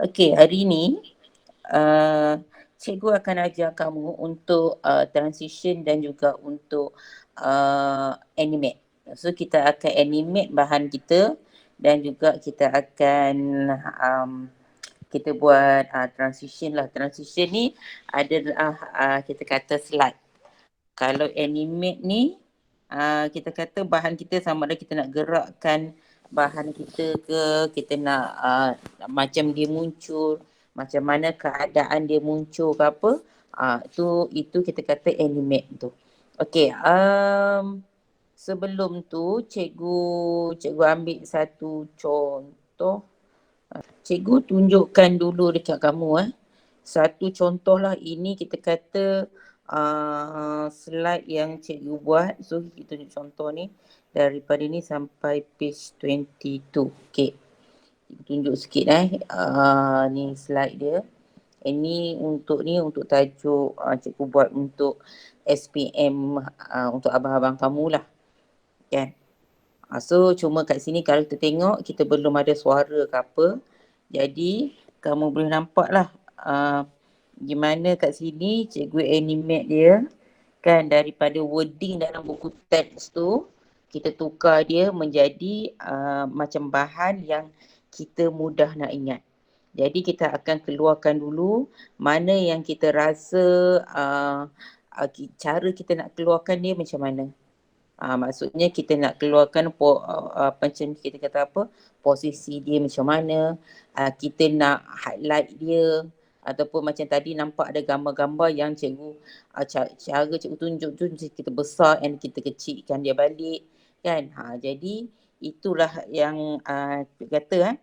Okey, hari ni cikgu akan ajar kamu untuk transition dan juga untuk animate. So kita akan animate bahan kita dan juga kita akan kita buat transition lah. Transition ni adalah kita kata slide. Kalau animate ni kita kata bahan kita sama ada kita nak gerakkan bahan kita ke, kita nak macam dia muncul, macam mana keadaan dia muncul ke apa, itu kita kata animate tu. Okey, sebelum tu cikgu ambil satu contoh. Cikgu tunjukkan dulu dekat kamu satu contoh lah. Ini kita kata slide yang cikgu buat. So kita tunjuk contoh ni daripada ni sampai page 22. Okay, cikgu tunjuk sikit ni slide dia. Ini untuk tajuk cikgu buat untuk SPM untuk abang-abang kamu lah, kan. So cuma kat sini kalau kita tengok kita belum ada suara ke apa. Jadi kamu boleh nampak lah gimana kat sini cikgu animate dia, kan, daripada wording dalam buku teks tu kita tukar dia menjadi macam bahan yang kita mudah nak ingat. Jadi kita akan keluarkan dulu mana yang kita rasa cara kita nak keluarkan dia macam mana. Maksudnya kita nak keluarkan macam kita kata apa, posisi dia macam mana, kita nak highlight dia, ataupun macam tadi nampak ada gambar-gambar yang cikgu cara cikgu tunjuk tu kita besar and kita kecilkan dia balik, kan. Jadi itulah yang kata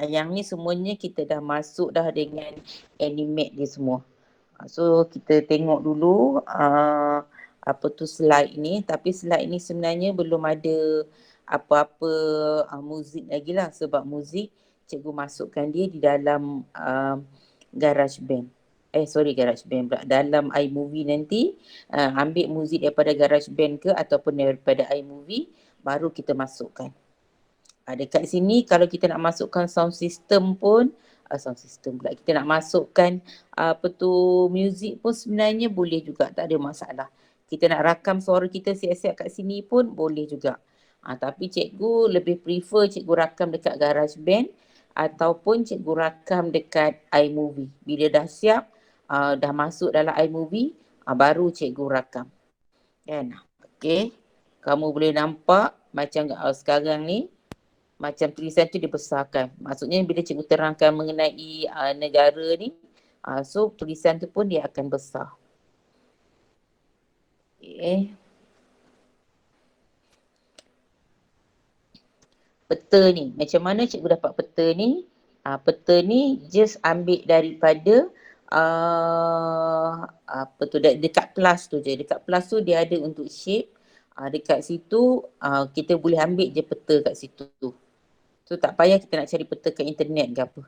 yang ni semuanya kita dah masuk dah dengan animate dia semua. So kita tengok dulu apa tu slide ni, tapi slide ni sebenarnya belum ada apa-apa muzik lagi lah, sebab muzik cikgu masukkan dia di dalam GarageBand. GarageBand pula. Dalam iMovie nanti ambil muzik daripada GarageBand ke ataupun daripada iMovie baru kita masukkan. Dekat sini kalau kita nak masukkan sound system pun kita nak masukkan apa tu music pun sebenarnya boleh juga, tak ada masalah. Kita nak rakam suara kita siap-siap kat sini pun boleh juga. Tapi cikgu lebih prefer cikgu rakam dekat GarageBand ataupun cikgu rakam dekat iMovie. Bila dah siap, dah masuk dalam iMovie, baru cikgu rakam, kan. Okey, kamu boleh nampak macam sekarang ni, macam tulisan tu dibesarkan. Maksudnya bila cikgu terangkan mengenai negara ni, so tulisan tu pun dia akan besar. Okay. Peta ni, macam mana cikgu dapat peta ni? Peta ni just ambil daripada apa tu, dekat plus tu je. Dekat plus tu dia ada untuk shape. Dekat situ kita boleh ambil je peta kat situ. So tak payah kita nak cari peta kat internet ke apa.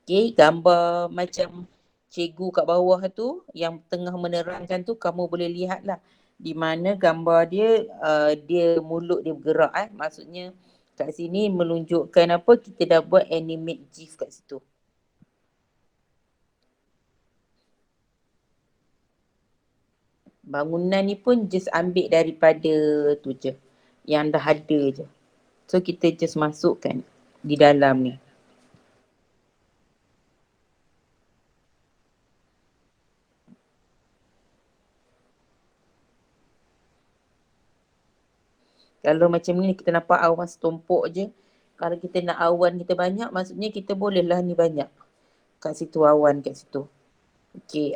Okay, gambar macam cikgu kat bawah tu yang tengah menerangkan tu, kamu boleh lihat lah di mana gambar dia, dia mulut dia bergerak maksudnya kat sini menunjukkan apa, kita dah buat animate GIF kat situ. Bangunan ni pun just ambil daripada tu je, yang dah ada je. So kita just masukkan di dalam ni. Kalau macam ni kita nampak awan setumpuk je. Kalau kita nak awan kita banyak, maksudnya kita bolehlah ni banyak kat situ, awan kat situ. Okey,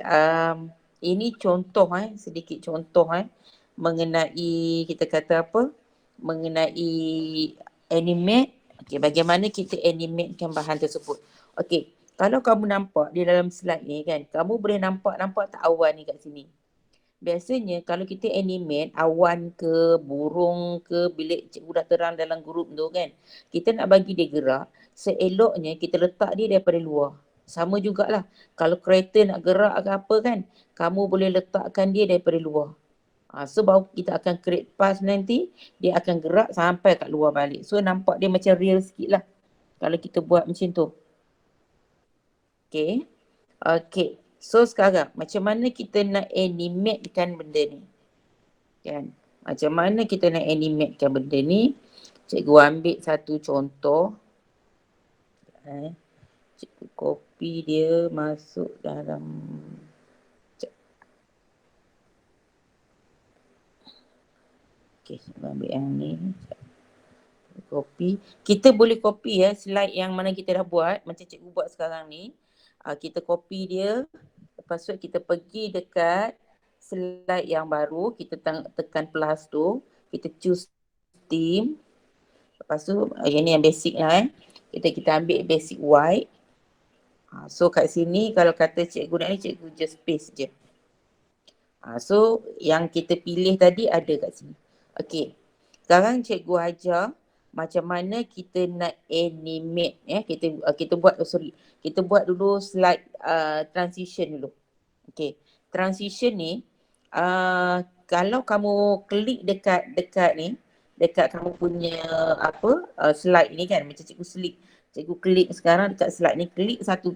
ini contoh sedikit contoh mengenai kita kata apa? Mengenai animate. Okey, bagaimana kita animatekan bahan tersebut. Okey, kalau kamu nampak di dalam slide ni kan, kamu boleh nampak tak awan ni kat sini. Biasanya kalau kita animate awan ke, burung ke, bila cikgu dah terang dalam grup tu kan, kita nak bagi dia gerak, seeloknya kita letak dia daripada luar. Sama jugalah, kalau kereta nak gerak ke apa kan, kamu boleh letakkan dia daripada luar. So baru kita akan create path nanti, dia akan gerak sampai kat luar balik. So nampak dia macam real sikit lah kalau kita buat macam tu. Okay. Okay. So sekarang macam mana kita nak animatekan benda ni? Kan? Macam mana kita nak animatekan benda ni? Cikgu ambil satu contoh. Cikgu copy dia masuk dalam. Okay, cikgu ambil yang ni. Copy. Kita boleh copy slide yang mana kita dah buat. Macam cikgu buat sekarang ni. Kita copy dia. Lepas tu kita pergi dekat slide yang baru. Kita tekan plus tu. Kita choose theme. Lepas tu yang ni yang basic lah Kita ambil basic white. So kat sini kalau kata cikgu nak ni, cikgu just paste je. So yang kita pilih tadi ada kat sini. Okay. Sekarang cikgu ajar macam mana kita nak animate kita buat kita buat dulu slide transition dulu. Okay. Transition ni kalau kamu klik dekat ni, dekat kamu punya slide ni kan, macam cikgu klik sekarang dekat slide ni, klik satu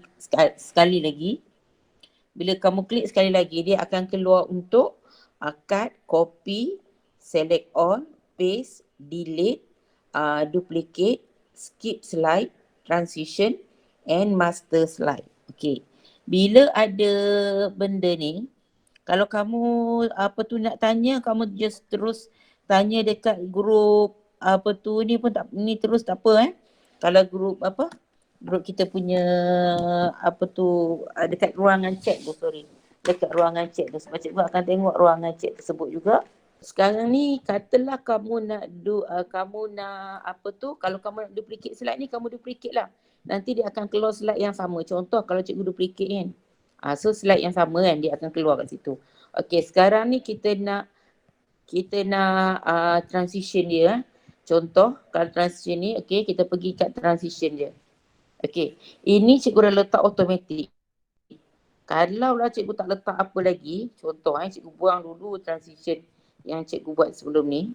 sekali lagi. Bila kamu klik sekali lagi, dia akan keluar untuk cut, copy, select all, paste, delete, duplicate, skip slide, transition and master slide. Okay. Bila ada benda ni, kalau kamu nak tanya, kamu just terus tanya dekat grup ni pun tak, ni terus tak apa Kalau grup grup kita punya dekat ruangan chat tu, dekat ruangan chat tu, sebab cikgu akan tengok ruangan chat tersebut juga. Sekarang ni katalah kamu nak kalau kamu nak duplicate slide ni, kamu duplicate lah. Nanti dia akan keluar slide yang sama. Contoh kalau cikgu duplicate kan. So slide yang sama kan, dia akan keluar kat situ. Okay, sekarang ni kita nak transition dia. Contoh kalau transition ni, okay, kita pergi kat transition dia. Okay, ini cikgu dah letak automatic. Kalau lah cikgu tak letak apa lagi, contoh cikgu buang dulu transition yang cikgu buat sebelum ni.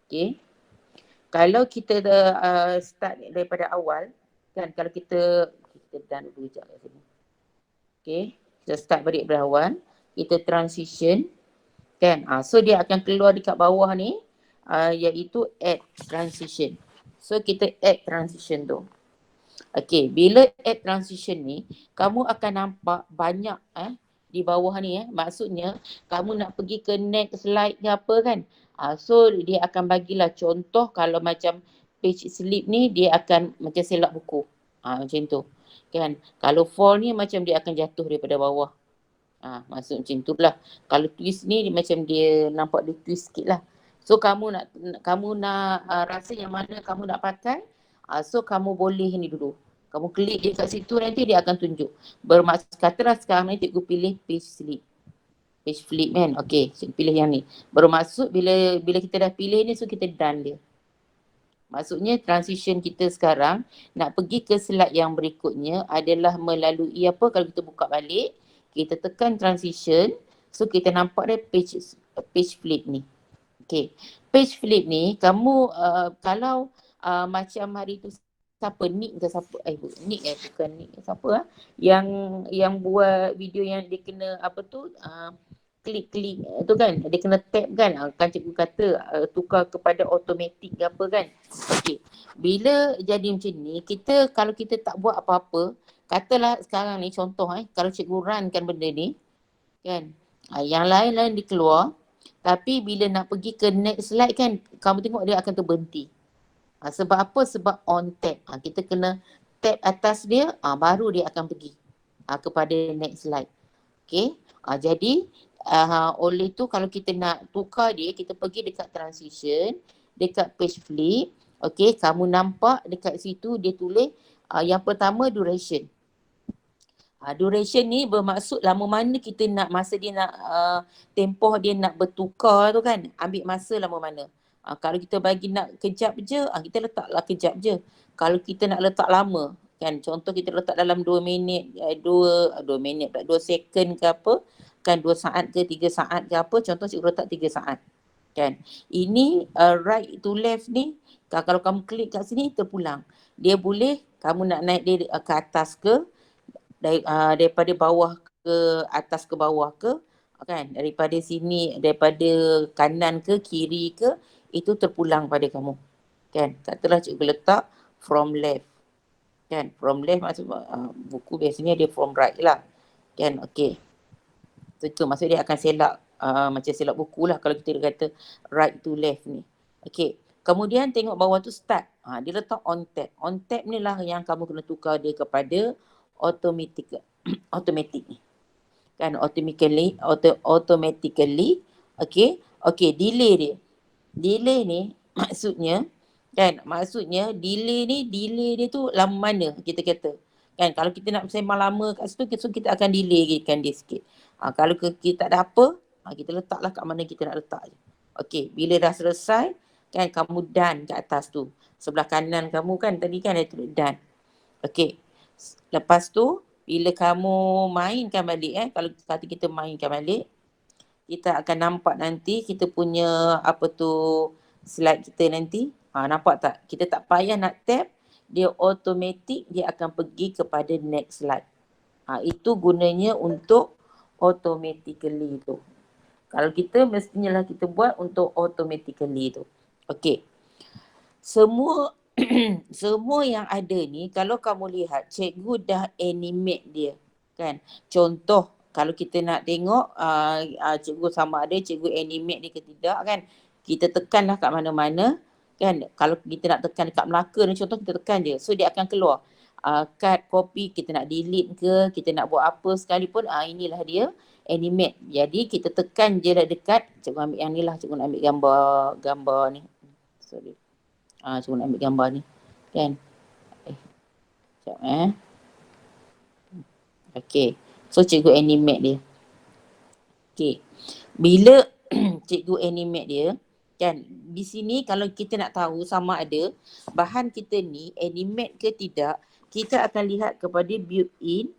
Okay. Kalau kita start daripada awal, kan, kalau kita done dulu sekejap kat sini. Okay, kita start balik daripada awal, kita transition, kan. So dia akan keluar dekat bawah ni, iaitu add transition. So kita add transition tu. Okay, bila add transition ni, kamu akan nampak banyak di bawah ni maksudnya kamu nak pergi ke next slide ke apa kan. So dia akan bagilah contoh, kalau macam page slip ni dia akan macam selak buku. Macam tu. Kan? Kalau fall ni macam dia akan jatuh daripada bawah. Maksud macam tu lah. Kalau twist ni dia macam dia nampak dia twist sikit lah. So kamu nak rasa yang mana kamu nak pakai, so kamu boleh ni dulu. Kamu klik je kat situ, nanti dia akan tunjuk. Bermaksud katalah sekarang ni cikgu pilih page slip. Page flip kan. Okay, cikgu pilih yang ni. Bermaksud bila kita dah pilih ni, so kita done dia. Maksudnya transition kita sekarang nak pergi ke slide yang berikutnya adalah melalui kalau kita buka balik, kita tekan transition, so kita nampak dia page flip ni. Okay, page flip ni kamu kalau macam hari tu siapa Nick ke siapa bukan Nick, siapa yang buat video yang dia kena klik tu kan, dia kena tap kan cikgu kata tukar kepada automatic ke apa kan. Okey, bila jadi macam ni, kalau kita tak buat apa-apa, katalah sekarang ni contoh kalau cikgu runkan benda ni kan, yang lain-lain dia keluar, tapi bila nak pergi ke next slide kan, kamu tengok dia akan terberhenti. Sebab apa? Sebab on tap. Kita kena tap atas dia, baru dia akan pergi kepada next slide. Okay. Jadi oleh tu kalau kita nak tukar dia, kita pergi dekat transition, dekat page flip. Okay, kamu nampak dekat situ dia tulis yang pertama duration. Duration ni bermaksud lama mana kita nak, masa dia nak tempoh dia nak bertukar tu kan, ambil masa lama mana. Kalau kita bagi nak kejap je, kita letaklah kejap je. Kalau kita nak letak lama kan, contoh kita letak dalam 2 minit, 2 second ke apa, kan 2 saat ke 3 saat ke apa, contoh cikgu letak 3 saat. Kan. Ini right to left ni, kalau kamu klik kat sini terpulang. Dia boleh kamu nak naik dia ke atas ke, daripada bawah ke atas ke bawah ke, kan, daripada sini, daripada kanan ke kiri ke, itu terpulang pada kamu. Kan, katalah cikgu letak from left. Kan, from left maksud buku biasanya dia from right lah. Kan, okey. Itu maksud dia akan selak macam selak buku lah kalau kita kata right to left ni. Okey. Kemudian tengok bawah tu start. Dia letak on tab. On tab ni lah yang kamu kena tukar dia kepada automatic. Automatic ni. Kan automatically. Okey. Okey, delay dia. Delay ni maksudnya delay dia tu lama mana kita kata. Kan kalau kita nak sembang lama kat situ, kita akan delaykan dia sikit. Kalau kita tak ada apa, kita letaklah kat mana kita nak letak je. Okey, bila dah selesai, kan kamu done kat atas tu. Sebelah kanan kamu kan tadi kan ada tulis done. Okey. Lepas tu, bila kamu mainkan balik kalau kata kita mainkan balik, kita akan nampak nanti kita punya apa tu slide kita nanti. Nampak tak? Kita tak payah nak tap, dia automatic dia akan pergi kepada next slide. Itu gunanya untuk automatically tu. Kalau kita mestinya lah kita buat untuk automatically tu. Okey. Semua semua yang ada ni kalau kamu lihat cikgu dah animate dia kan. Contoh kalau kita nak tengok cikgu sama ada cikgu animate dia ke tidak kan. Kita tekanlah kat mana-mana kan. Kalau kita nak tekan dekat Melaka ni contoh kita tekan je. So dia akan keluar. Cut, copy, kita nak delete ke, kita nak buat apa sekalipun, inilah dia animate. Jadi kita tekan je dah dekat. Cikgu ambil yang ni lah, cikgu nak ambil gambar ni. Sorry. Cikgu nak ambil gambar ni. Kan? Sekejap Okay. So cikgu animate dia. Okay. Bila cikgu animate dia, kan, di sini kalau kita nak tahu sama ada bahan kita ni animate ke tidak, kita akan lihat kepada built in,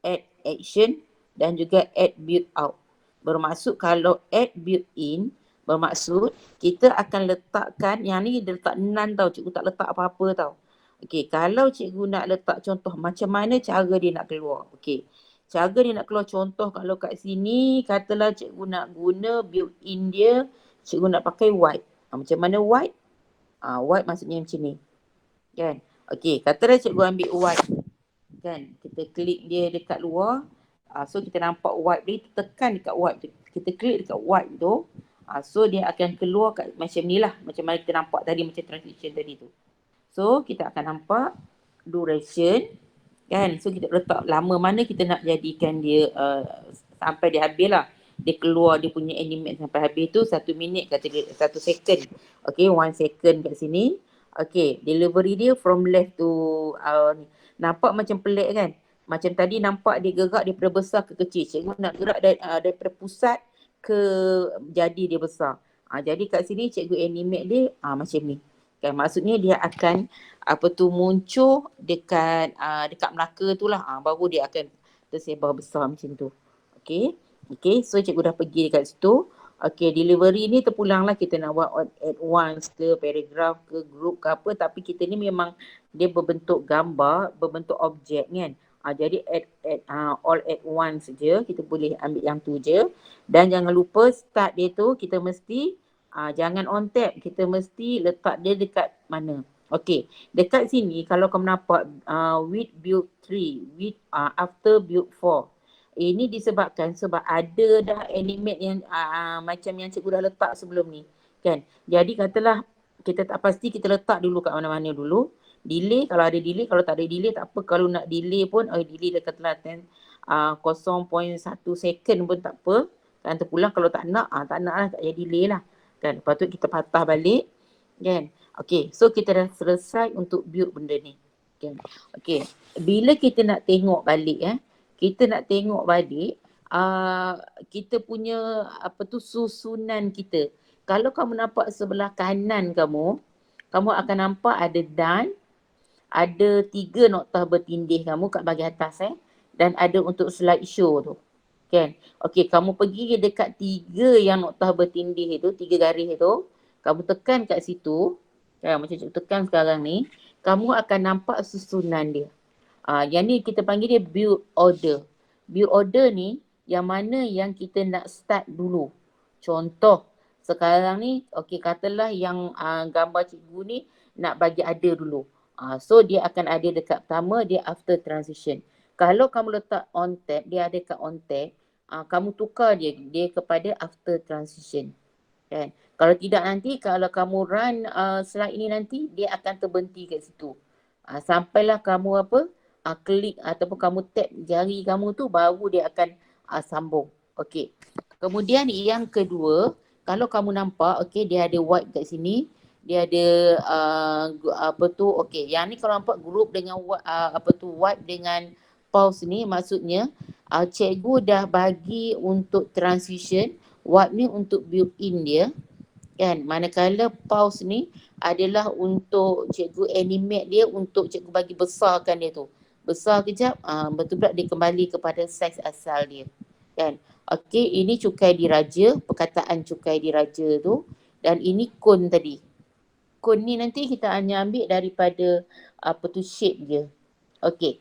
add action dan juga add build out. Bermaksud kalau add built in, bermaksud kita akan letakkan, yang ni dia letak none tau, cikgu tak letak apa-apa tau. Okey, kalau cikgu nak letak contoh macam mana cara dia nak keluar. Okey, cara dia nak keluar contoh kalau kat sini, katalah cikgu nak guna built in dia, cikgu nak pakai white. Macam mana white? White maksudnya macam ni. Kan? Okey, katalah cikgu ambil white. Kan, kita klik dia dekat luar. So kita nampak white dia, kita tekan dekat white tu. Kita klik dekat white tu. So dia akan keluar kat, macam ni lah. Macam mana kita nampak tadi, macam transition tadi tu. So kita akan nampak duration. Kan, so kita letak lama mana kita nak jadikan dia sampai dia habis lah. Dia keluar dia punya animate sampai habis tu 1 minit kata dia 1 second. Okay, 1 second kat sini. Okay, delivery dia from left to nampak macam pelik kan? Macam tadi nampak dia gerak daripada besar ke kecil. Cikgu nak gerak daripada pusat ke jadi dia besar. Jadi kat sini cikgu animate dia macam ni. Kan, maksudnya dia akan muncul dekat Melaka tu lah. Baru dia akan tersebar besar macam tu. Okay. Okay, so cikgu dah pergi dekat situ. Okay, delivery ni terpulang lah kita nak buat at once ke, paragraph ke, group ke apa. Tapi kita ni memang dia berbentuk gambar, berbentuk objek kan. Jadi all at once je, kita boleh ambil yang tu je. Dan jangan lupa start dia tu kita mesti jangan on tab, kita mesti letak dia dekat mana. Okay, dekat sini kalau kamu nampak with build 3, with after build 4. Ini disebabkan sebab ada dah animate yang macam yang cikgu dah letak sebelum ni. Kan? Jadi katalah kita tak pasti, kita letak dulu kat mana-mana dulu. Delay, kalau ada delay, kalau tak ada delay tak apa. Kalau nak delay pun, delay dah katalah 0.1 second pun tak apa. Kan terpulang, kalau tak nak lah, tak payah delay lah. Kan? Lepas tu kita patah balik. Kan? Okay, so kita dah selesai untuk build benda ni. Kan? Okay, bila kita nak tengok balik kita nak tengok balik kita punya susunan kita. Kalau kamu nampak sebelah kanan kamu akan nampak ada done, ada 3 noktah bertindih kamu kat bahagian atas dan ada untuk slideshow tu. Kan? Okey, kamu pergi dekat 3 yang noktah bertindih itu, 3 garis itu, kamu tekan kat situ, kan macam cikgu tekan sekarang ni, kamu akan nampak susunan dia. Yang ni kita panggil dia build order. Build order ni yang mana yang kita nak start dulu. Contoh, sekarang ni, okey katalah yang gambar cikgu ni nak bagi ada dulu. So dia akan ada dekat pertama, dia after transition. Kalau kamu letak on tab, dia ada kat on tab, kamu tukar dia kepada after transition. Kan? Kalau tidak nanti, kalau kamu run slide ini nanti, dia akan terhenti kat situ. Sampailah kamu klik ataupun kamu tap jari kamu tu, baru dia akan sambung. Okey. Kemudian yang kedua, kalau kamu nampak, okey, dia ada wipe kat sini, dia ada okey, yang ni kalau nampak group dengan wipe dengan pause ni, maksudnya cikgu dah bagi untuk transition, wipe ni untuk build in dia, kan. Manakala pause ni adalah untuk cikgu animate dia, untuk cikgu bagi besarkan dia tu. Besar kejap, betul pula dia kembali kepada saiz asal dia, kan. Okey, ini cukai diraja, perkataan cukai diraja tu, dan ini kon tadi. Kon ni nanti kita hanya ambil daripada shape dia. Okey.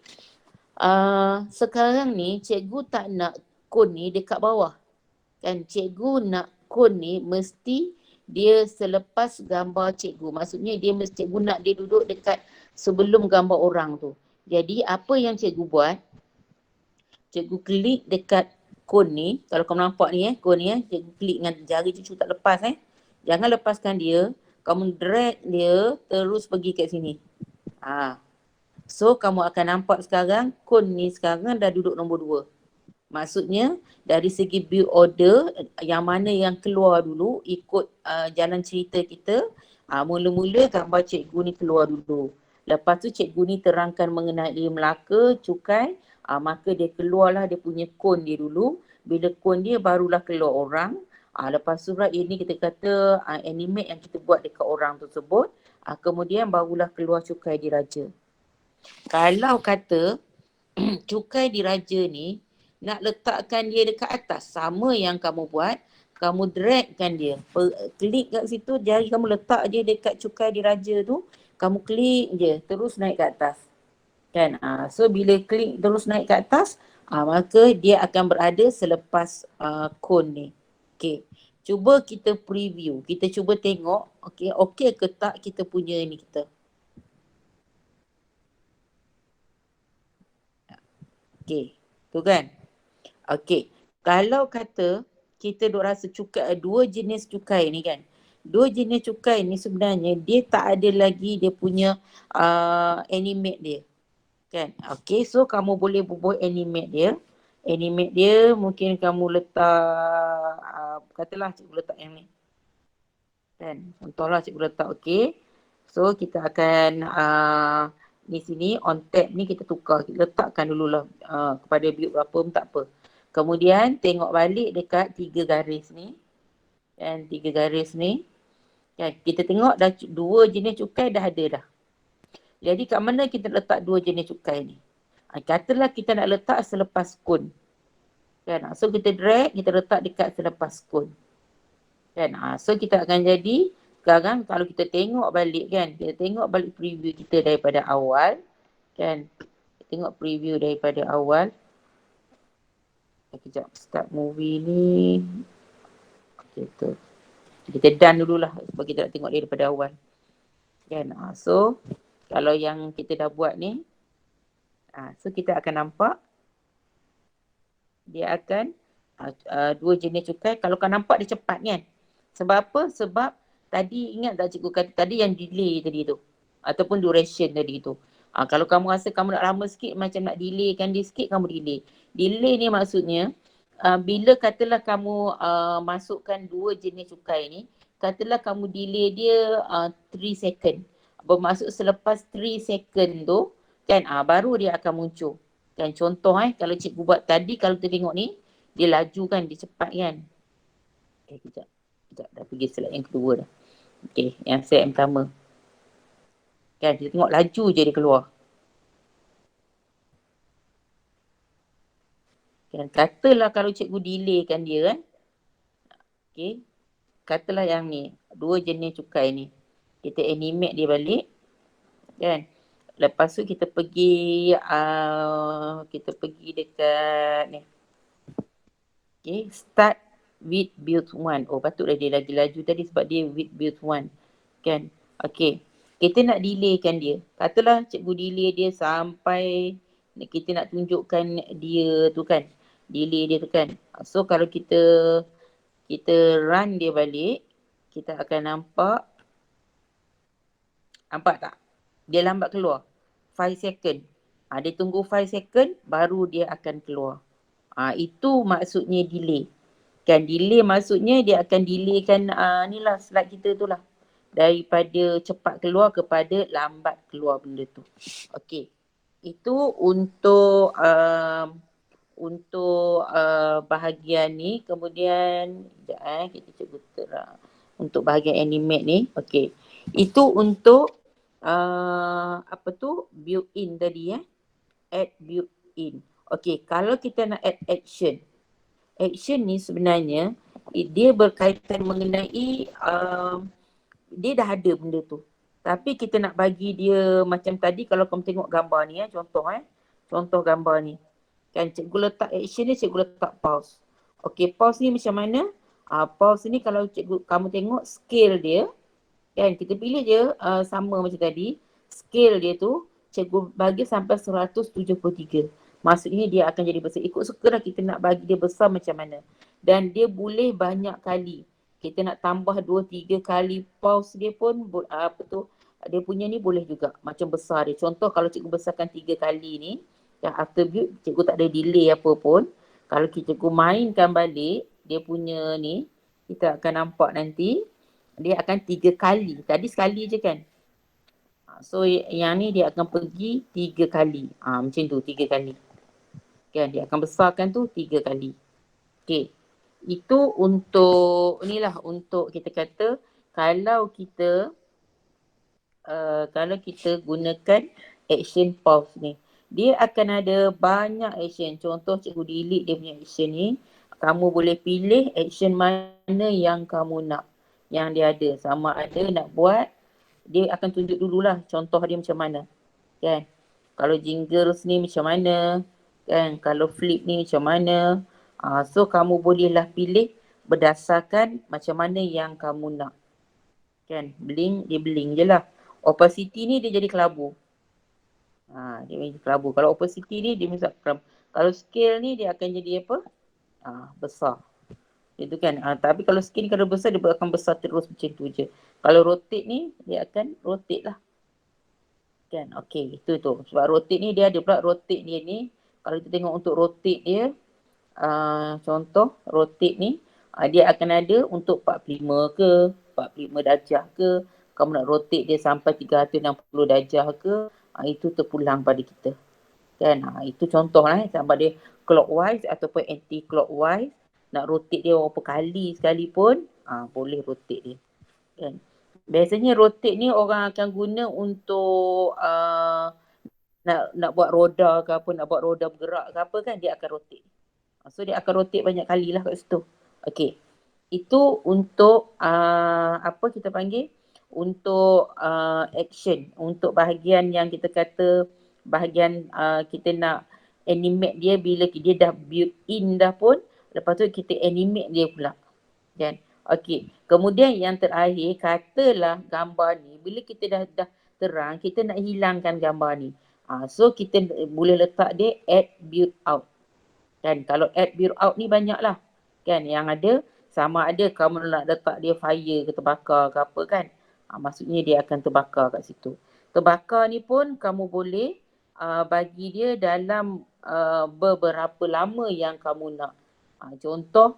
Sekarang ni cikgu tak nak kon ni dekat bawah. Kan, cikgu nak kon ni mesti dia selepas gambar cikgu. Maksudnya cikgu nak dia duduk dekat sebelum gambar orang tu. Jadi apa yang cikgu buat, cikgu klik dekat kon ni. Kalau kamu nampak ni kon ni cikgu klik dengan jari cucu tak lepas Jangan lepaskan dia. Kamu drag dia terus pergi kat sini. So kamu akan nampak sekarang kon ni sekarang dah duduk nombor 2. Maksudnya dari segi build order, yang mana yang keluar dulu ikut jalan cerita kita, mula-mula gambar cikgu ni keluar dulu. Lepas tu cikgu ni terangkan mengenai Melaka, cukai, maka dia keluarlah dia punya kon dia dulu. Bila kon dia barulah keluar orang. Lepas tu ini kita kata animate yang kita buat dekat orang tersebut. Kemudian barulah keluar cukai diraja. Kalau kata cukai diraja ni nak letakkan dia dekat atas, sama yang kamu buat, kamu dragkan dia, klik kat situ, jari kamu letak je dekat cukai diraja tu, kamu klik je terus naik ke atas, kan. So bila klik terus naik ke atas, maka dia akan berada selepas kon ni. Okey, cuba kita preview, kita cuba tengok okey ke tak kita punya ni kita. Okey, tu kan. Okey, kalau kata kita duk rasa cukai, 2 jenis cukai ni kan. 2 jenis cukai ni sebenarnya dia tak ada lagi dia punya animate dia. Kan? Okey, so kamu boleh buat animate dia. Animate dia mungkin kamu letak katalah cikgu letak yang ni. Kan? Contohlah cikgu letak okey. So kita akan di sini on tab ni kita tukar, kita letakkan dululah kepada build berapa pun tak apa. Kemudian tengok balik dekat 3 garis ni. Kan, 3 garis ni. Kan, kita tengok dah 2 jenis cukai dah ada dah. Jadi kat mana kita letak 2 jenis cukai ni? Katalah kita nak letak selepas kon. Kan, so kita drag, kita letak dekat selepas kon. Kan, so kita akan jadi sekarang kalau kita tengok balik kan, kita tengok balik preview kita daripada awal. Kan, kita tengok preview daripada awal. Sekejap, start movie ni. Kita done dululah sebab kita nak tengok dia daripada awal. Kan, so kalau yang kita dah buat ni, so kita akan nampak dia akan 2 jenis cukai. Kalau kau nampak dia cepat kan. Sebab apa? Sebab tadi ingat tak cikgu kata tadi yang delay tadi tu, ataupun duration tadi tu. Kalau kamu rasa kamu nak lama sikit, macam nak delaykan dia sikit, kamu delay. Delay ni maksudnya bila katalah kamu masukkan 2 jenis cukai ni, katalah kamu delay dia 3 second. Bermaksud selepas 3 second tu kan, baru dia akan muncul. Kan, contoh kalau cikgu buat tadi, kalau kita tengok ni, dia laju kan, dia cepat kan. Kejap, dah pergi slide yang kedua dah. Yang slide yang pertama. Kan, kita tengok laju je dia keluar. Kan katalah kalau cikgu delaykan dia kan. Okey. Katalah yang ni, dua jenis cukai ni. Kita animate dia balik kan. Lepas tu kita pergi dekat ni. Okay, start with build 1. Oh, patutlah dia lagi laju tadi sebab dia with build 1. Kan? Okay. Kita nak delaykan dia. Katalah cikgu delay dia sampai kita nak tunjukkan dia tu kan. Delay dia tu kan. So, kalau kita run dia balik, kita akan nampak tak? Dia lambat keluar. 5 second. Dia tunggu 5 second, baru dia akan keluar. Itu maksudnya delay. Kan delay maksudnya dia akan delaykan ni lah slide kita tu lah. Daripada cepat keluar kepada lambat keluar benda tu. Okey. Itu untuk bahagian ni. Kemudian kita cuba terang. Untuk bahagian animate ni. Okey. Itu untuk build in tadi add build in. Okey, kalau kita nak add action. Action ni sebenarnya dia berkaitan mengenai dia dah ada benda tu. Tapi kita nak bagi dia macam tadi kalau kamu tengok gambar ni contoh gambar ni. Kan cikgu letak action ni, cikgu letak pause. Okey, pause ni macam mana? Pause ni kalau kamu tengok scale dia kan, kita pilih je sama macam tadi. Scale dia tu cikgu bagi sampai 173. Maksudnya dia akan jadi besar. Ikut suka lah kita nak bagi dia besar macam mana. Dan dia boleh banyak kali. Kita nak tambah 2-3 kali pause dia pun dia punya ni boleh juga macam besar dia. Contoh kalau cikgu besarkan 3 kali ni, yang after build cikgu tak ada delay apa pun. Kalau cikgu mainkan balik dia punya ni, kita akan nampak nanti dia akan 3 kali. Tadi sekali je kan. So yang ni dia akan pergi 3 kali. Macam tu 3 kali. Kan dia akan besarkan tu 3 kali. Okay. Itu untuk inilah untuk kita kata kalau kita gunakan action pause ni. Dia akan ada banyak action. Contoh cikgu delete dia punya action ni. Kamu boleh pilih action mana yang kamu nak. Yang dia ada. Sama ada nak buat, dia akan tunjuk dululah contoh dia macam mana. Kan? Kalau jingles ni macam mana. Kan? Kalau flip ni macam mana. So kamu bolehlah pilih berdasarkan macam mana yang kamu nak. Kan? Blink, dia blink je lah. Opacity ni dia jadi kelabu. Dia jadi kelabu. Kalau opacity ni dia misal kelabu. Kalau scale ni dia akan jadi apa? Besar. Itu kan. Tapi kalau scale ni kalau besar dia akan besar terus macam tu je. Kalau rotate ni dia akan rotate lah. Kan? Okay, itu tu. Sebab rotate ni dia ada pula rotate dia ni. Kalau kita tengok untuk rotate dia, contoh rotate ni, dia akan ada untuk 45 ke, 45 darjah ke. Kamu nak rotate dia sampai 360 darjah ke, itu terpulang pada kita. Kan? Itu contoh lah. Sama dia clockwise ataupun anti-clockwise. Nak rotate dia berapa kali sekalipun, boleh rotate dia. Kan? Biasanya rotate ni orang akan guna untuk nak buat roda ke apa, nak buat roda bergerak ke apa kan, dia akan rotate. So dia akan rotate banyak kali lah kat situ. Okay. Itu untuk apa kita panggil? Untuk action. Untuk bahagian yang kita kata bahagian kita nak animate dia bila dia dah build in dah pun. Lepas tu kita animate dia pula. Kan? Okey. Kemudian yang terakhir, katalah gambar ni bila kita dah terang, kita nak hilangkan gambar ni. So kita boleh letak dia add build out. Kan? Kalau add build out ni banyak lah. Kan? Yang ada sama ada kamu nak letak dia fire ke terbakar ke apa kan. Maksudnya dia akan terbakar kat situ. Terbakar ni pun kamu boleh bagi dia dalam beberapa lama yang kamu nak. Contoh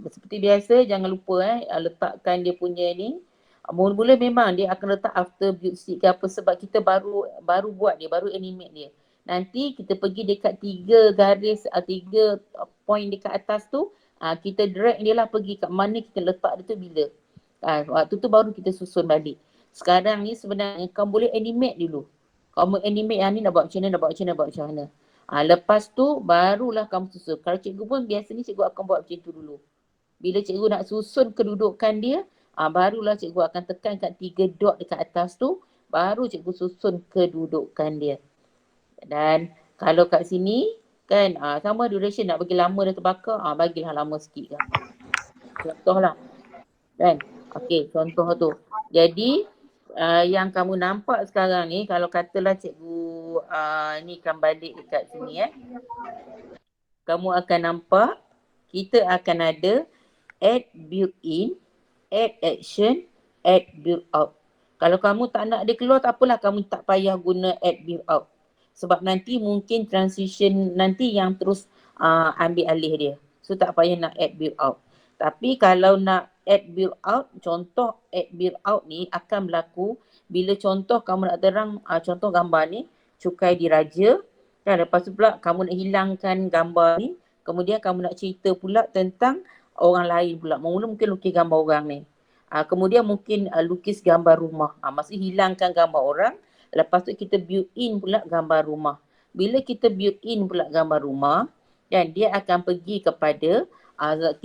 seperti biasa jangan lupa letakkan dia punya ni. Mula-mula memang dia akan letak after build seed ke apa sebab kita baru buat dia, baru animate dia. Nanti kita pergi dekat 3 garis, 3 point dekat atas tu, kita drag dia lah pergi kat mana kita letak dia tu bila. Waktu tu baru kita susun balik. Sekarang ni sebenarnya kamu boleh animate dulu. Kamu animate yang ni nak buat macam mana, nak buat macam mana. Lepas tu barulah kamu susun. Kalau cikgu pun biasanya cikgu akan buat macam tu dulu. Bila cikgu nak susun kedudukan dia, barulah cikgu akan tekan kat 3 dot dekat atas tu, baru cikgu susun kedudukan dia. Dan kalau kat sini kan sama duration nak bagi lama dah terbakar, bagilah lama sikit kan. Contohlah kan. Okey, contoh tu. Jadi yang kamu nampak sekarang ni, kalau katalah cikgu ni kan balik dekat sini kamu akan nampak kita akan ada add built in, add action, add build out. Kalau kamu tak nak dia keluar, tak apalah, kamu tak payah guna add build out. Sebab nanti mungkin transition nanti yang terus ambil alih dia. So tak payah nak add build out. Tapi kalau nak add build out, contoh add build out ni akan berlaku bila contoh kamu nak terang, contoh gambar ni, cukai diraja. Dan lepas tu pula kamu nak hilangkan gambar ni, kemudian kamu nak cerita pula tentang orang lain pula. Mula mungkin lukis gambar orang ni. Kemudian mungkin lukis gambar rumah. Maksudnya hilangkan gambar orang. Lepas tu kita build in pula gambar rumah. Bila kita build in pula gambar rumah, dan dia akan pergi kepada 3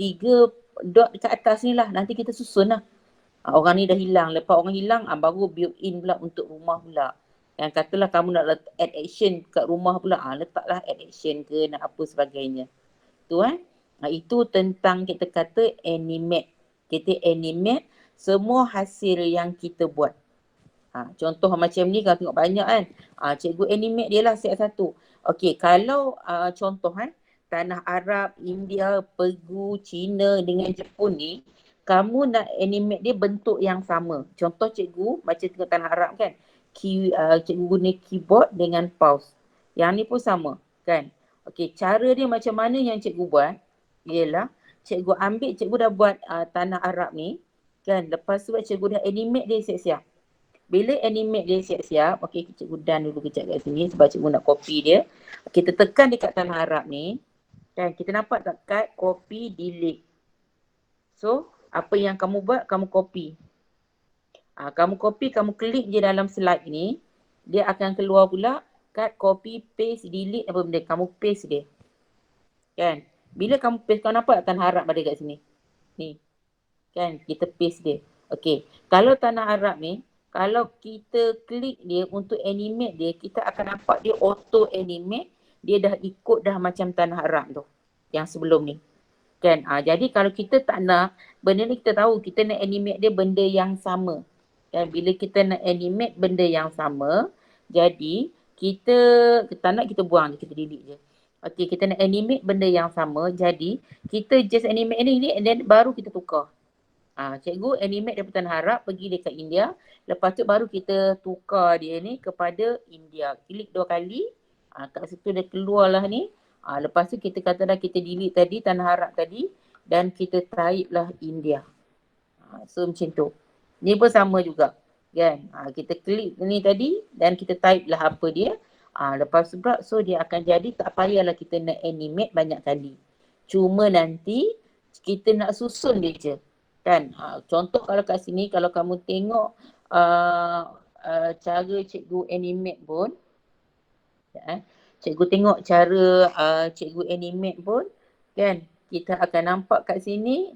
dot dekat atas ni lah. Nanti kita susun lah. Orang ni dah hilang. Lepas orang hilang, baru build in pula untuk rumah pula. Yang katalah kamu nak add action kat rumah pula, letaklah add action ke, nak apa sebagainya. Tu itu tentang kita kata animate. Kita animate semua hasil yang kita buat. Contoh macam ni kalau tengok banyak kan. Cikgu animate dia lah satu. Okey, kalau contoh tanah Arab, India, Pegu, China dengan Jepun ni, kamu nak animate dia bentuk yang sama. Contoh cikgu macam tengok tanah Arab kan. Cikgu guna keyboard dengan pause. Yang ni pun sama kan. Okey, cara dia macam mana yang cikgu buat ialah cikgu ambil, cikgu dah buat tanah Arab ni kan. Lepas tu cikgu dah animate dia siap-siap. Bila animate dia siap-siap, okey, cikgu done dulu kejap kat sini sebab cikgu nak copy dia. Kita tekan dekat tanah Arab ni kan, kita nampak tak kat copy delete. So apa yang kamu buat, kamu copy. Kamu copy, kamu klik je dalam slide ni, dia akan keluar pula kat copy, paste, delete apa benda. Kamu paste dia. Kan? Bila kamu paste, kau nampak tanah Arab ada kat sini. Ni. Kan? Kita paste dia. Okey. Kalau tanah Arab ni, kalau kita klik dia untuk animate dia, kita akan nampak dia auto animate. Dia dah ikut dah macam tanah Arab tu. Yang sebelum ni. Kan? Jadi kalau kita tak nak, benda ni kita tahu, kita nak animate dia benda yang sama. Dan bila kita nak animate benda yang sama, jadi kita tak nak, kita buang je, kita delete je. Okey, kita nak animate benda yang sama, jadi kita just animate ni and then baru kita tukar. Cikgu animate daripada tanah Arab pergi dekat India, lepas tu baru kita tukar dia ni kepada India. Klik 2 kali, kat situ dia keluarlah ni. Lepas tu kita kata dah kita delete tadi tanah Arab tadi dan kita type lah India. So macam tu. Ni pun sama juga kan. Kita klik ni tadi dan kita type lah apa dia. Lepas tu pula so dia akan jadi, tak payahlah kita nak animate banyak kali. Cuma nanti kita nak susun dia je. Kan? Contoh kalau kat sini, kalau kamu tengok cara cikgu animate pun, cikgu tengok cara cikgu animate pun, kan, kita akan nampak kat sini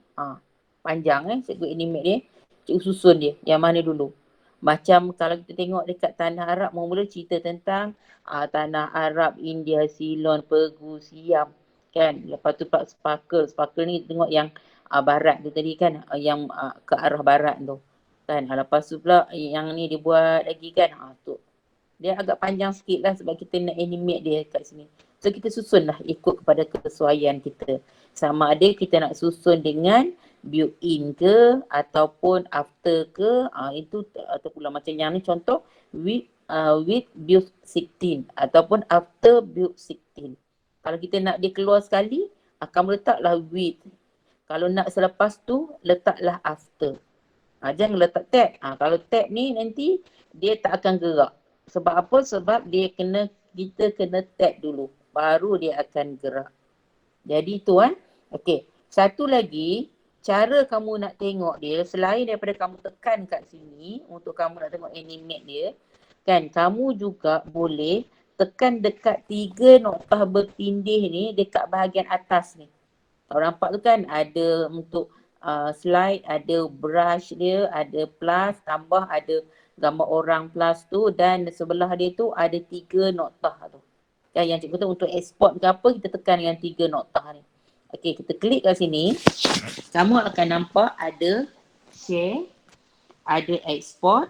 panjang cikgu animate dia. Cikgu susun dia yang mana dulu. Macam kalau kita tengok dekat tanah Arab, mula-mula cerita tentang tanah Arab, India, Ceylon, Pegu, Siam kan. Lepas tu Pak Sparkle ni tengok yang barat tu tadi kan, yang ke arah barat tu kan. Lepas tu pula yang ni dia buat lagi kan, tu dia agak panjang sikit lah sebab kita nak animate dia kat sini. So kita susun lah ikut kepada kesesuaian kita. Sama ada kita nak susun dengan built in ke ataupun after ke, itu atau pula macam yang ni contoh with build 16 ataupun after build 16. Kalau kita nak dia keluar sekali, akan letaklah with. Kalau nak selepas tu, letaklah after. Jangan letak tab. Kalau tab ni nanti dia tak akan gerak. Sebab apa? Sebab kita kena tag dulu. Baru dia akan gerak. Jadi tu okey. Satu lagi, cara kamu nak tengok dia, selain daripada kamu tekan kat sini untuk kamu nak tengok animate dia, kan, kamu juga boleh tekan dekat 3 noktah bertindih ni dekat bahagian atas ni. Kau nampak tu kan ada untuk slide, ada brush dia, ada plus, tambah ada gambar orang plus tu dan sebelah dia tu ada 3 noktah tu. Kan yang cikgu tu untuk export ke apa kita tekan yang 3 noktah ni. Okey, kita klik kat sini. Kamu akan nampak ada share, ada export,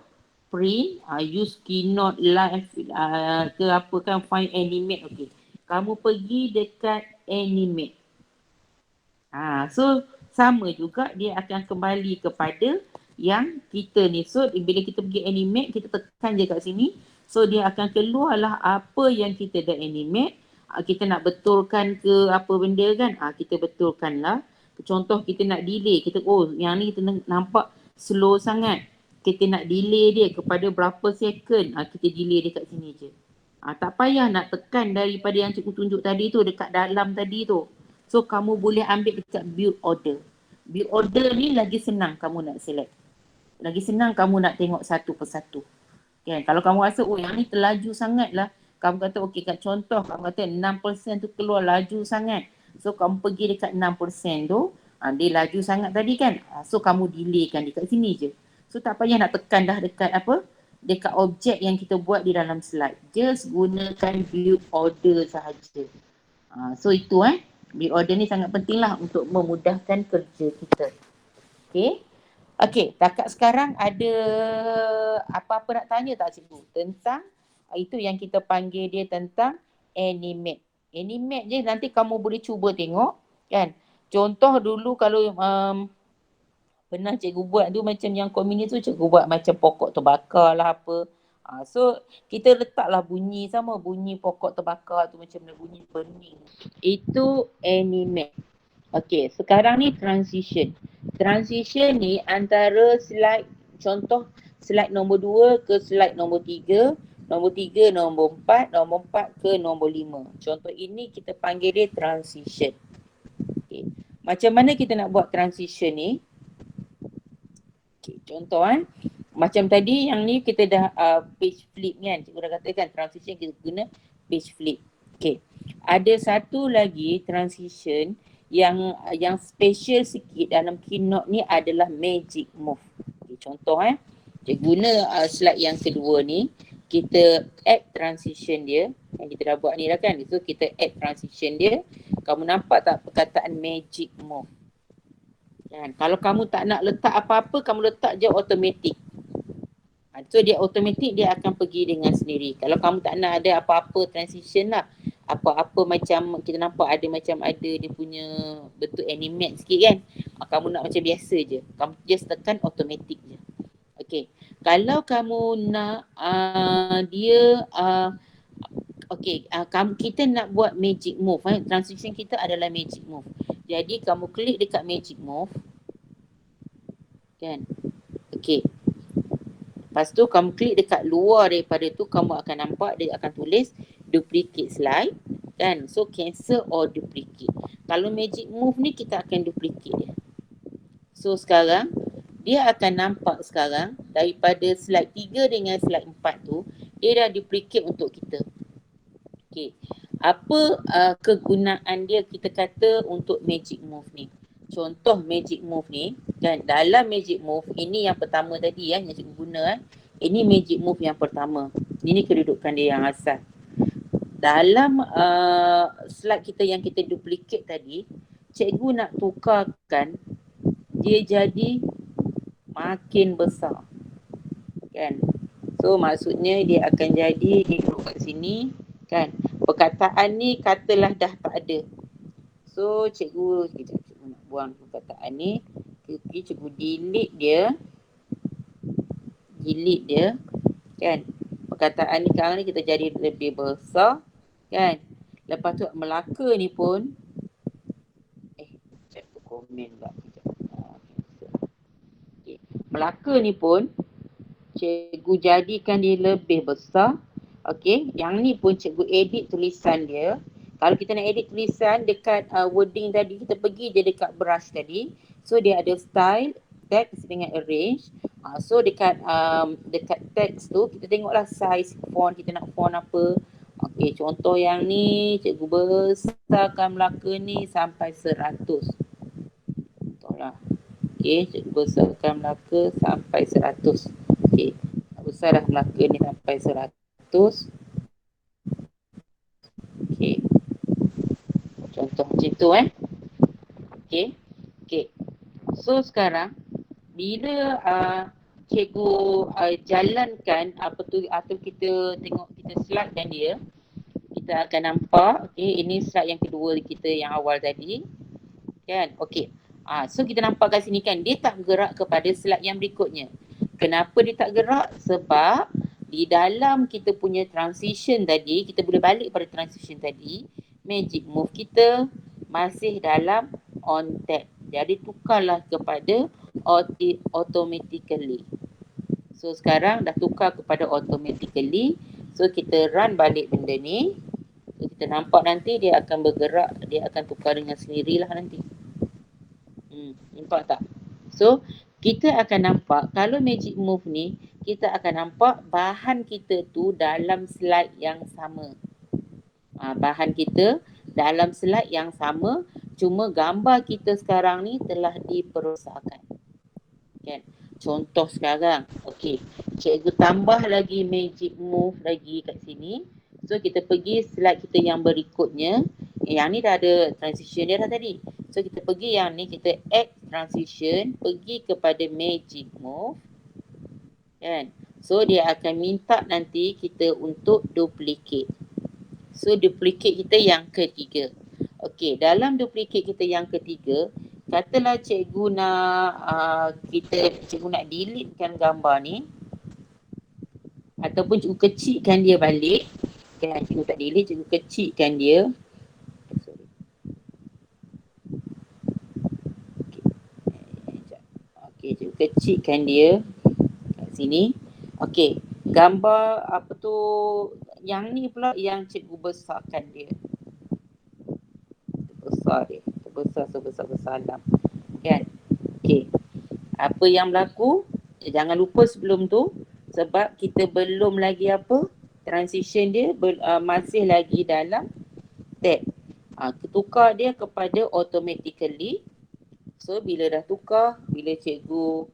print, use keynote live ke apa kan, find animate. Okey. Kamu pergi dekat animate. So sama juga dia akan kembali kepada yang kita ni. So bila kita pergi animate, kita tekan je kat sini. So dia akan keluarlah apa yang kita dah animate. Kita nak betulkan ke apa benda kan. Kita betulkan lah. Contoh kita nak delay. Kita yang ni kita nampak slow sangat. Kita nak delay dia kepada berapa second. Kita delay dia kat sini je. Tak payah nak tekan daripada yang cikgu tunjuk tadi tu dekat dalam tadi tu. So kamu boleh ambil dekat build order. Build order ni lagi senang kamu nak select. Lagi senang kamu nak tengok satu persatu. Kan? Kalau kamu rasa yang ni terlaju sangat lah. Kamu kata okey kat contoh kamu kata 6% tu keluar laju sangat. So kamu pergi dekat 6% tu. Dia laju sangat tadi kan. So kamu delaykan dekat sini je. So tak payah nak tekan dah dekat apa. Dekat objek yang kita buat di dalam slide. Just gunakan build order sahaja. So itu build order ni sangat penting lah untuk memudahkan kerja kita. Okey, takat sekarang ada apa-apa nak tanya tak cikgu tentang itu yang kita panggil dia tentang animate. Animate je nanti kamu boleh cuba tengok kan. Contoh dulu kalau pernah cikgu buat tu macam yang community tu cikgu buat macam pokok terbakar lah apa. So kita letaklah bunyi sama bunyi pokok terbakar tu macam bunyi burning. Itu animate. Okey, sekarang ni transition. Transition ni antara slide, contoh slide nombor 2 ke slide nombor 3, nombor 3, nombor 4, nombor 4 ke nombor 5. Contoh ini kita panggil dia transition. Okay. Macam mana kita nak buat transition ni? Okay, contoh macam tadi yang ni kita dah page flip kan. Cikgu dah katakan transition kita guna page flip. Okay. Ada satu lagi transition yang special sikit dalam keynote ni adalah magic move. Okay, contoh cikgu guna slide yang kedua ni, kita add transition dia yang kita dah buat ni dah kan. So kita add transition dia. Kamu nampak tak perkataan magic move? Kan? Kalau kamu tak nak letak apa-apa, kamu letak je automatic. So dia automatic dia akan pergi dengan sendiri. Kalau kamu tak nak ada apa-apa transition lah, apa-apa macam kita nampak ada macam ada dia punya bentuk animate sikit kan. Kamu nak macam biasa je. Kamu just tekan automatic je. Okay. Kalau kamu nak dia kita nak buat magic move. Transition kita adalah magic move. Jadi kamu klik dekat magic move. Kan. Okay. Lepas tu kamu klik dekat luar daripada tu, kamu akan nampak dia akan tulis duplicate slide kan. So cancel or duplicate. Kalau magic move ni kita akan duplicate dia. So sekarang dia akan nampak sekarang daripada slide 3 dengan slide 4 tu dia dah duplicate untuk kita. Okay. Apa kegunaan dia kita kata untuk magic move ni? Contoh magic move ni kan, dalam magic move ini yang pertama tadi yang cikgu guna ini magic move yang pertama. Ini kedudukan dia yang asal. Dalam slide kita yang kita duplicate tadi, cikgu nak tukarkan dia jadi makin besar. Kan? So maksudnya dia akan jadi dia duduk kat sini kan. Perkataan ni katalah dah tak ada. So cikgu nak buang perkataan ni. Cikgu delete dia kan. Perkataan ni sekarang ni kita jadi lebih besar kan. Lepas tu Melaka ni pun cikgu komen pula okay. Melaka ni pun cikgu jadikan dia lebih besar. Okey, yang ni pun cikgu edit tulisan dia. Kalau kita nak edit tulisan dekat wording tadi, kita pergi je dekat brush tadi. So dia ada style, text dengan arrange. So dekat text tu kita tengoklah size font, kita nak font apa. Okey, contoh yang ni cikgu besarkan Melaka ni sampai 100. Contohlah. Okey, cikgu besarkan Melaka sampai 100. Okey, besar dah Melaka ni sampai 100. Okey, contoh macam tu Okey. Okey. So sekarang bila cikgu jalankan apa tu atau kita tengok kita slidekan dia, kita akan nampak ini slide yang kedua kita yang awal tadi kan. Okey. So kita nampak kat sini kan dia tak gerak kepada slide yang berikutnya. Kenapa dia tak gerak? Sebab di dalam kita punya transition tadi, kita boleh balik pada transition tadi, magic move kita masih dalam on tab. Jadi tukarlah kepada automatically. So sekarang dah tukar kepada automatically. So kita run balik benda ni. So, kita nampak nanti dia akan bergerak, dia akan tukar dengan sendirilah nanti. Nampak tak? So kita akan nampak kalau magic move ni, kita akan nampak bahan kita tu dalam slide yang sama. Bahan kita dalam slide yang sama, cuma gambar kita sekarang ni telah diperbesarkan. Kan? Contoh sekarang, okey, cikgu tambah lagi magic move lagi kat sini. So kita pergi slide kita yang berikutnya. Yang ni dah ada transition dia dah tadi. So kita pergi yang ni, kita add transition, pergi kepada magic move. Kan? So dia akan minta nanti kita untuk duplicate. So duplicate kita yang ketiga. Okey, dalam duplicate kita yang ketiga, katalah cikgu nak cikgu nak deletekan gambar ni ataupun cikgu kecilkan dia balik. Kan, cikgu tak delete, cikgu kecilkan dia. Okey, cikgu kecilkan dia kat sini. Okey, gambar apa tu yang ni pula yang cikgu besarkan dia. Besar dia, sebesar dalam. Kan? Okey. Apa yang berlaku? Jangan lupa sebelum tu, sebab kita belum lagi apa? Transition dia masih lagi dalam tab. Tukar dia kepada automatically. So bila dah tukar, bila cikgu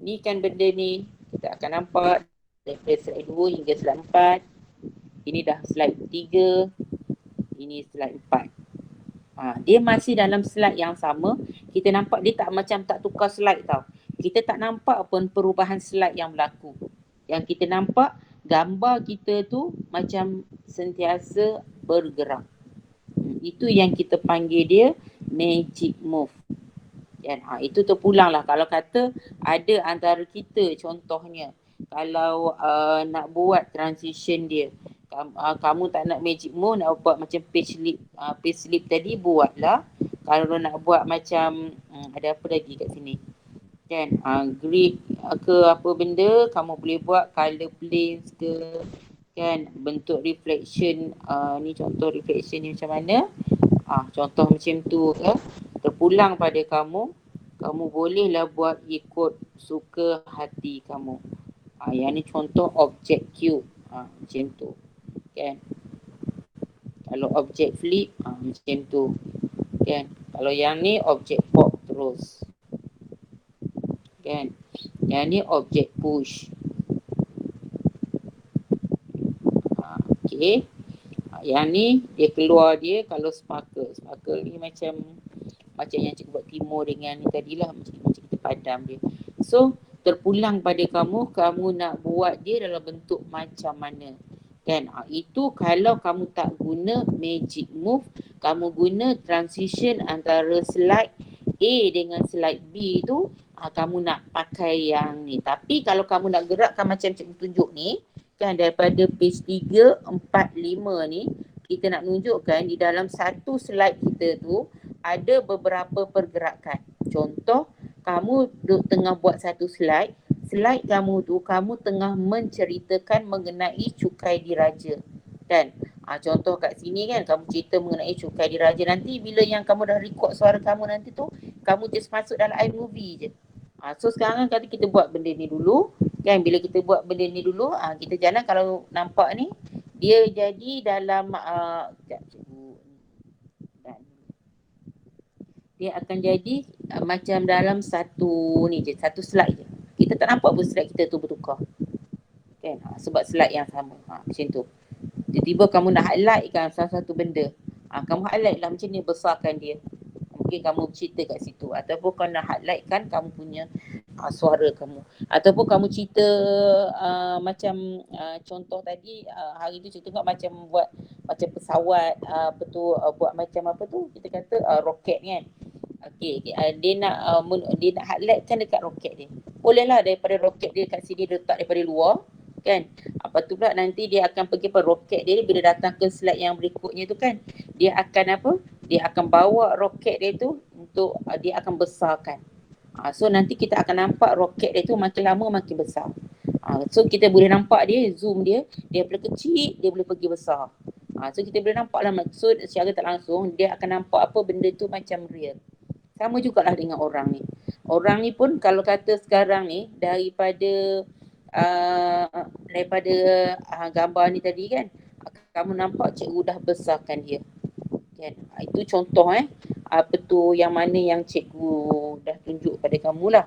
ni kan benda ni, kita akan nampak daripada slide 2 hingga slide 4. Ini dah slide 3. Ini slide 4. Dia masih dalam slide yang sama. Kita nampak dia tak macam tak tukar slide tau. Kita tak nampak pun perubahan slide yang berlaku. Yang kita nampak gambar kita tu macam sentiasa bergerak. Itu yang kita panggil dia magic move. Kan? Itu terpulang lah. Kalau kata ada antara kita contohnya, kalau nak buat transition dia, kamu tak nak magic move, nak buat macam page slip tadi, buatlah. Kalau nak buat macam ada apa lagi kat sini kan, grid ke apa benda, kamu boleh buat color planes ke kan, bentuk reflection. Ni contoh reflection ni macam mana. Contoh macam tu ke, terpulang pada kamu. Kamu bolehlah buat ikut suka hati kamu. Yang ni contoh object cube. Macam tu kan. Kalau object flip, macam tu kan. Kalau yang ni object pop terus kan. Yang ni object push. Okay. Yang ni dia keluar dia kalau sparkle. Sparkle ni macam yang cikgu buat timur dengan ni tadilah, macam kita padam dia. So terpulang pada kamu nak buat dia dalam bentuk macam mana kan. Itu kalau kamu tak guna magic move, kamu guna transition antara slide A dengan slide B tu, kamu nak pakai yang ni. Tapi kalau kamu nak gerakkan macam cikgu tunjuk ni kan, daripada page 3, 4, 5 ni, kita nak tunjukkan di dalam satu slide kita tu ada beberapa pergerakan. Contoh, kamu duduk tengah buat satu slide kamu tu, kamu tengah menceritakan mengenai cukai diraja kan. Contoh kat sini kan, kamu cerita mengenai cukai diraja. Nanti bila yang kamu dah record suara kamu nanti tu, kamu just masuk dalam iMovie je. So sekarang kan kita buat benda ni dulu kan. Bila kita buat benda ni dulu, kita jalan. Kalau nampak ni, Dia jadi dalam sekejap cikgu. Dia akan jadi macam dalam satu ni je, satu slide je. Kita tak nampak pun slide kita tu bertukar. Kan? Sebab slide yang sama. Macam tu. Tiba-tiba kamu nak highlight kan salah satu benda. Kamu highlight lah macam ni, besarkan dia. Mungkin kamu cerita kat situ. Ataupun kau nak highlight kan kamu punya suara kamu. Ataupun kamu cerita macam contoh tadi hari tu contoh macam buat macam pesawat apa tu buat macam apa tu kita kata roket kan. Okey, dia nak highlightkan dekat roket dia. Bolehlah daripada roket dia kat sini letak daripada luar kan. Apa tu pula nanti dia akan pergi ke roket dia bila datang ke slide yang berikutnya tu kan. Dia akan apa? Dia akan bawa roket dia tu untuk dia akan besarkan. So nanti kita akan nampak roket dia tu makin lama makin besar. So kita boleh nampak dia, zoom dia boleh kecil, dia boleh pergi besar. So kita boleh nampak lah, so secara tak langsung dia akan nampak apa benda tu macam real. Sama jugalah dengan orang ni. Orang ni pun kalau kata sekarang ni daripada gambar ni tadi kan, kamu nampak cikgu dah besarkan dia. Kan? Itu contoh apa tu yang mana yang cikgu dah tunjuk pada kamu lah.